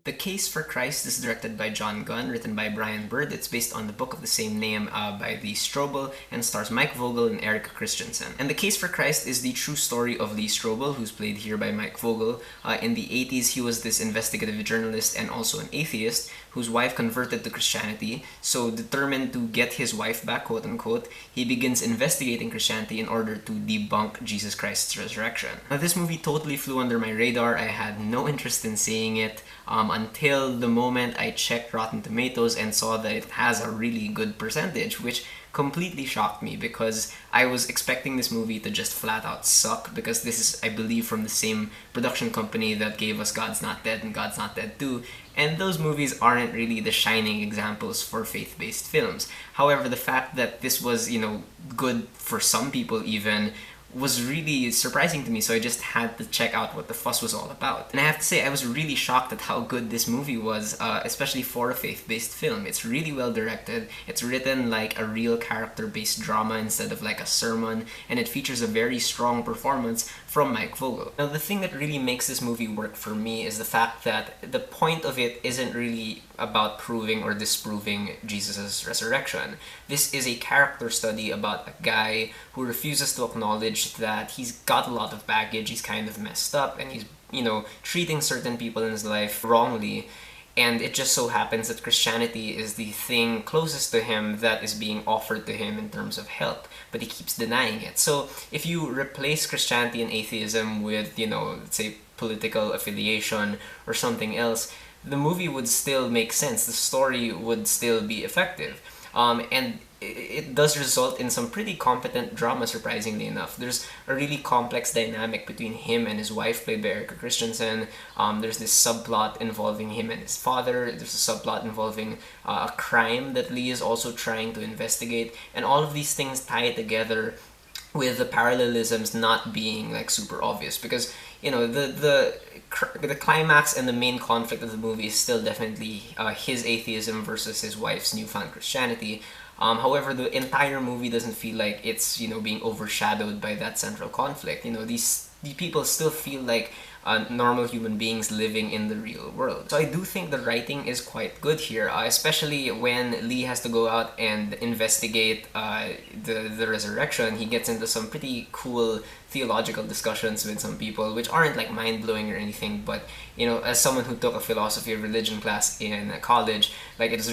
The Case for Christ is directed by John Gunn, written by Brian Bird. It's based on the book of the same name by Lee Strobel and stars Mike Vogel and Erica Christensen. And The Case for Christ is the true story of Lee Strobel, who's played here by Mike Vogel. In the 80s, he was this investigative journalist and also an atheist whose wife converted to Christianity. So determined to get his wife back, quote unquote, he begins investigating Christianity in order to debunk Jesus Christ's resurrection. Now, this movie totally flew under my radar. I had no interest in seeing it until the moment I checked Rotten Tomatoes and saw that it has a really good percentage, which completely shocked me because I was expecting this movie to just flat out suck, because this is, I believe, from the same production company that gave us God's Not Dead and God's Not Dead 2, and those movies aren't really the shining examples for faith-based films. However, the fact that this was, good for some people even, was really surprising to me, so I just had to check out what the fuss was all about. And I have to say, I was really shocked at how good this movie was, especially for a faith-based film. It's really well directed, it's written like a real character-based drama instead of like a sermon, and it features a very strong performance from Mike Vogel. Now, the thing that really makes this movie work for me is the fact that the point of it isn't really about proving or disproving Jesus' resurrection. This is a character study about a guy who refuses to acknowledge that he's got a lot of baggage, he's kind of messed up, and he's, treating certain people in his life wrongly. And it just so happens that Christianity is the thing closest to him that is being offered to him in terms of help, but he keeps denying it. So if you replace Christianity and atheism with, let's say political affiliation or something else, the movie would still make sense. The story would still be effective. And it does result in some pretty competent drama, surprisingly enough. There's a really complex dynamic between him and his wife, played by Erica Christensen. There's this subplot involving him and his father. There's a subplot involving a crime that Lee is also trying to investigate. And all of these things tie together with the parallelisms not being like super obvious, because the climax and the main conflict of the movie is still definitely his atheism versus his wife's newfound Christianity. However, the entire movie doesn't feel like it's being overshadowed by that central conflict. These people still feel like normal human beings living in the real world. So I do think the writing is quite good here, especially when Lee has to go out and investigate the resurrection. He gets into some pretty cool theological discussions with some people, which aren't like mind-blowing or anything, but as someone who took a philosophy of religion class in college, like, it was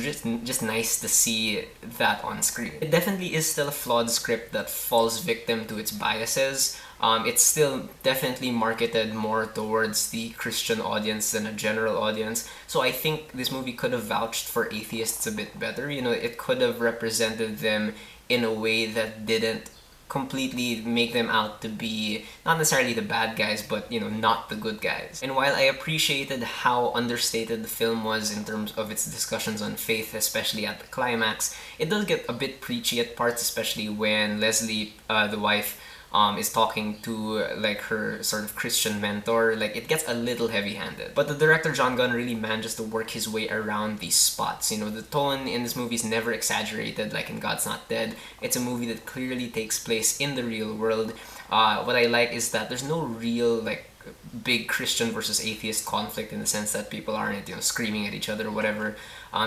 just nice to see that on screen. It definitely is still a flawed script that falls victim to its biases. It's still definitely marketed more towards the Christian audience than a general audience, so I think this movie could have vouched for atheists a bit better. It could have represented them in a way that didn't completely make them out to be not necessarily the bad guys, but not the good guys. And while I appreciated how understated the film was in terms of its discussions on faith, especially at the climax, it does get a bit preachy at parts, especially when Leslie, the wife, is talking to like her sort of Christian mentor. Like, it gets a little heavy-handed. But the director John Gunn really manages to work his way around these spots. The tone in this movie is never exaggerated like in God's Not Dead. It's a movie that clearly takes place in the real world. What I like is that there's no real like big Christian versus atheist conflict, in the sense that people aren't screaming at each other or whatever.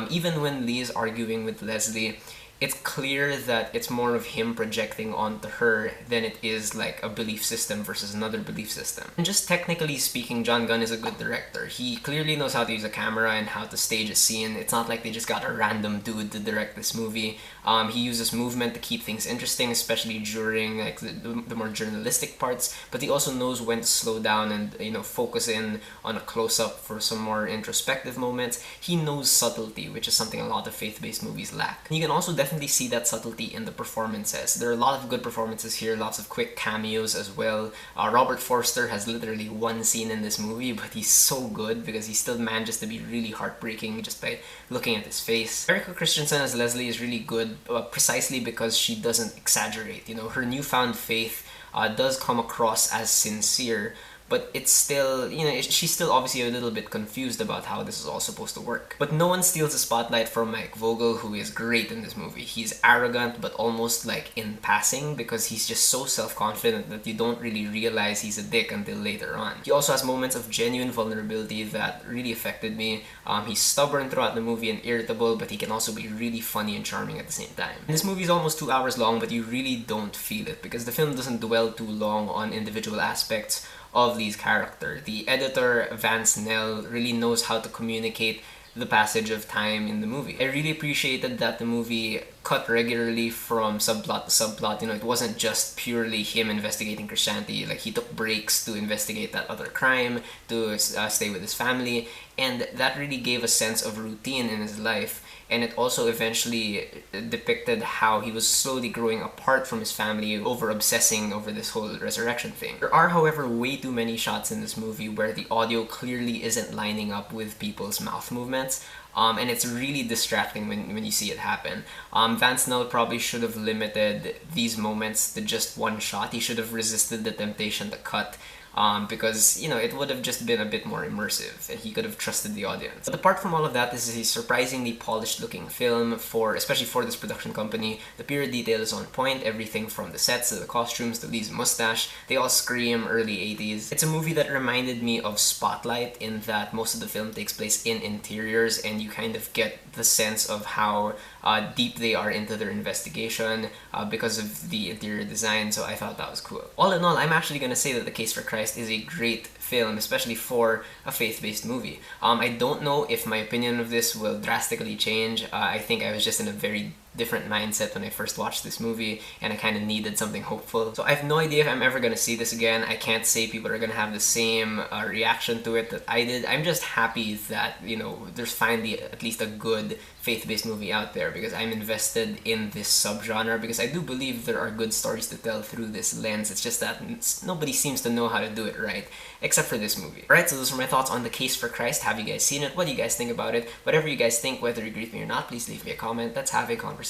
Even when Lee is arguing with Leslie, it's clear that it's more of him projecting onto her than it is like a belief system versus another belief system. And just technically speaking, John Gunn is a good director. He clearly knows how to use a camera and how to stage a scene. It's not like they just got a random dude to direct this movie. He uses movement to keep things interesting, especially during like the more journalistic parts, but he also knows when to slow down and focus in on a close-up for some more introspective moments. He knows subtlety, which is something a lot of faith-based movies lack. You can also definitely see that subtlety in the performances. There are a lot of good performances here, lots of quick cameos as well. Robert Forster has literally one scene in this movie, but he's so good because he still manages to be really heartbreaking just by looking at his face. Erica Christensen as Leslie is really good, precisely because she doesn't exaggerate. Her newfound faith does come across as sincere, but it's still, she's still obviously a little bit confused about how this is all supposed to work. But no one steals the spotlight from Mike Vogel, who is great in this movie. He's arrogant, but almost like in passing, because he's just so self-confident that you don't really realize he's a dick until later on. He also has moments of genuine vulnerability that really affected me. He's stubborn throughout the movie and irritable, but he can also be really funny and charming at the same time. And this movie is almost 2 hours long, but you really don't feel it because the film doesn't dwell too long on individual aspects of these characters. The editor, Vance Nell, really knows how to communicate the passage of time in the movie. I really appreciated that the movie cut regularly from subplot to subplot. It wasn't just purely him investigating Christianity. Like, he took breaks to investigate that other crime, to stay with his family, and that really gave a sense of routine in his life. And it also eventually depicted how he was slowly growing apart from his family over obsessing over this whole resurrection thing. There are, however, way too many shots in this movie where the audio clearly isn't lining up with people's mouth movements. And it's really distracting when you see it happen. Vance Nell probably should have limited these moments to just one shot. He should have resisted the temptation to cut. Because, it would have just been a bit more immersive and he could have trusted the audience. But apart from all of that, this is a surprisingly polished looking film, especially for this production company. The period detail is on point, everything from the sets to the costumes to Lee's mustache, they all scream early 80s. It's a movie that reminded me of Spotlight in that most of the film takes place in interiors and you kind of get the sense of how deep they are into their investigation because of the interior design, so I thought that was cool. All in all, I'm actually gonna say that The Case for Christ is a great film, especially for a faith-based movie. I don't know if my opinion of this will drastically change. I think I was just in a very different mindset when I first watched this movie and I kind of needed something hopeful. So I have no idea if I'm ever gonna see this again. I can't say people are gonna have the same reaction to it that I did. I'm just happy that, there's finally at least a good faith-based movie out there because I'm invested in this subgenre because I do believe there are good stories to tell through this lens. It's just that nobody seems to know how to do it right, except for this movie. Alright, so those are my thoughts on The Case for Christ. Have you guys seen it? What do you guys think about it? Whatever you guys think, whether you agree with me or not, please leave me a comment. Let's have a conversation.